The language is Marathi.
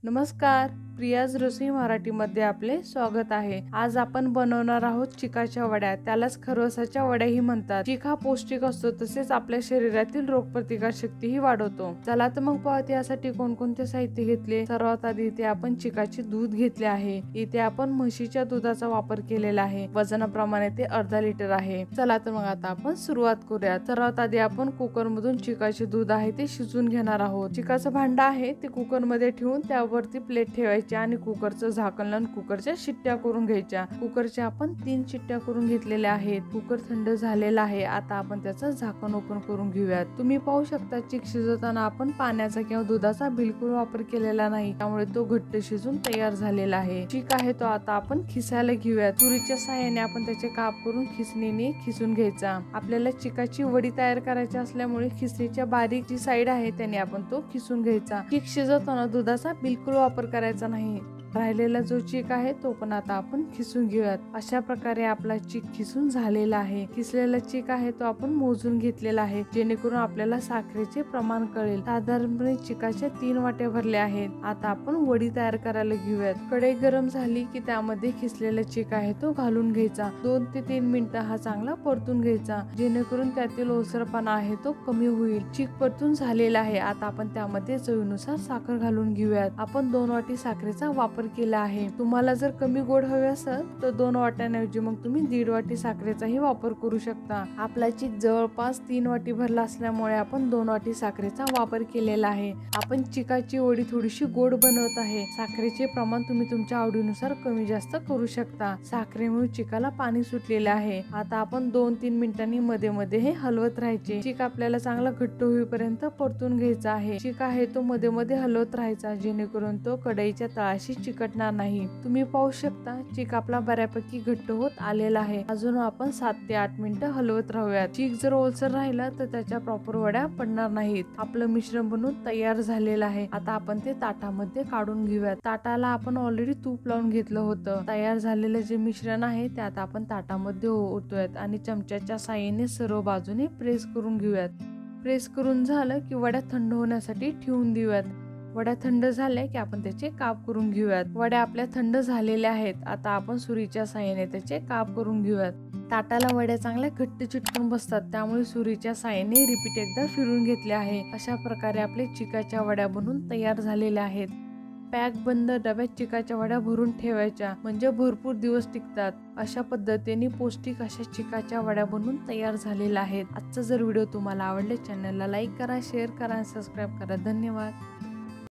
नमस्कार, प्रियाज रसोई मराठीमध्ये आपले स्वागत आहे। आज आपण बनवणार आहोत चिकाच्या वड्या। त्यालाच खरवसाच्या वड्याही म्हणतात। चिक हा पौष्टिक असतो, तसेच आपल्या शरीरातील रोगप्रतिकार शक्तीही वाढवतो। चला तर मग पाहूया यासाठी कोणकोणते साहित्य घेतले। सर्वात आधी इथे आपण चिकाचे दूध घेतले आहे। इथे आपण म्हशीच्या दुधाचा वापर केलेला आहे। वजनाप्रमाणे ते अर्धा लिटर आहे। चला तर मग आता आपण सुरुवात करूया। सर्वात आधी आपण कुकर मधून चिकाचे दूध आहे ते शिजवून घेणार आहोत। चिकाचं भांड आहे ते कुकर मध्ये ठेवून त्यावरती प्लेट ठेवायची आणि कुकरचं झाकण लावून कुकरच्या शिट्ट्या करून घ्यायच्या। कुकरच्या आपण 3 शिट्ट्या करून घेतलेल्या आहेत। कुकर थंड झालेला आहे। आता आपण त्याचं झाकण ओपन करून घेऊयात। तुम्ही पाहू शकता चिक शिजवताना आपण पाण्याचा किंवा दुधाचा बिलकुल वापर केलेला नाही, त्यामुळे तो घट्ट शिजून तयार झालेला आहे। चिक आहे तो आता आपण खिसायला घेऊयात। तुरीच्या साहाय्याने आपण त्याचे काप करून खिसणीने खिसून घ्यायचा। आपल्याला चिकाची वडी तयार करायची असल्यामुळे खिसणीच्या बारीक जी साईड आहे त्याने आपण तो खिसून घ्यायचा। चिक शिजवताना दुधाचा बिलकुल वापर करायचा नाही। राहिलेला जो चिक आहे तो पण आता आपण खिसून घेऊयात। अशा प्रकारे आपला चिक खिसून झालेला आहे। खिसलेला चिक आहे तो आपण मोजून घेतलेला आहे, जेणेकरून आपल्याला साखरेचे प्रमाण कळेल। साधारणपणे चिकाच्या 3 वाट्या भरल्या आहेत। आता आपण वडी तयार करायला घेऊयात। कढई गरम झाली की त्यामध्ये खिसलेला चिक आहे तो घालून घ्यायचा। 2 ते 3 मिनिटं हा चांगला परतून घ्यायचा, जेणेकरून त्यातील ओलसरपणा आहे तो कमी होईल। चिक परतून झालेला आहे। आता आपण त्यामध्ये चवीनुसार साखर घालून घेऊयात। आपण 2 वाटी साखरेचा वापर केला आहे। तुम्हाला जर कमी गोड हवे असेल तर 2 वाट्यांऐवजी मग तुम्ही 1.5 वाटी साखरेचाही वापर करू शकता। आपला चिक जवळपास 3 वाटी भरला असल्यामुळे आपण 2 वाटी साखरेचा वापर केलेला आहे। आपण चिकाची वडी थोडीशी गोड बनवत आहे। साखरेचे प्रमाण तुम्ही तुमच्या आवडीनुसार कमी जास्त करू शकता। साखरेमुळे चिकाला पाणी सुटलेले आहे। आता आपण 2-3 मिनिटांनी मध्ये मध्ये हे हलवत राहायचे। चिक आपल्याला चांगला घट्ट होईपर्यंत परतून घ्यायचा आहे। चिक आहे तो मध्ये मध्ये हलवत राहायचा, जेणेकरून तो कढईच्या तळाशी चिकटणार नाही। तुम्ही पाहू शकता चिक आपला बऱ्यापैकी घट्ट होत आलेला आहे। अजून आपण 7 ते 8 मिनिटं हलवत राहूयात। चिक जर ओलसर राहिला तर त्याच्या प्रॉपर वड्या पडणार नाहीत। आपलं मिश्रण बनवून तयार झालेलं आहे। आता आपण ते ताटामध्ये काढून घेऊयात। ताटाला आपण ऑलरेडी तूप लावून घेतलं होतं। तयार झालेलं जे मिश्रण आहे ते आता आपण ताटामध्ये ओतूयात आणि चमच्याच्या साहाय्याने सर्व बाजूने प्रेस करून घेऊयात। प्रेस करून झालं की वड्या थंड होण्यासाठी ठेवून देऊयात। वड्या थंड झाल्या की आपण त्याचे काप करून घेऊयात। वड्या आपल्या थंड झालेल्या आहेत। आता आपण सुरीच्या साहाय्याने त्याचे काप करून घेऊयात। ताटाला वड्या चांगल्या घट्ट चिटकून बसतात, त्यामुळे सुरीच्या साहाय्याने रिपीट एकदा फिरून घेतले आहे। अशा प्रकारे आपले चिकाच्या वड्या बनून तयार झालेल्या आहेत। पॅक बंद डब्यात चिकाच्या वड्या भरून ठेवायच्या, म्हणजे भरपूर दिवस टिकतात। अशा पद्धतीने पौष्टिक अशा चिकाच्या वड्या बनून तयार झालेल्या आहेत। आजचा जर व्हिडिओ तुम्हाला आवडले, चॅनलला लाईक करा, शेअर करा आणि सबस्क्राईब करा। धन्यवाद।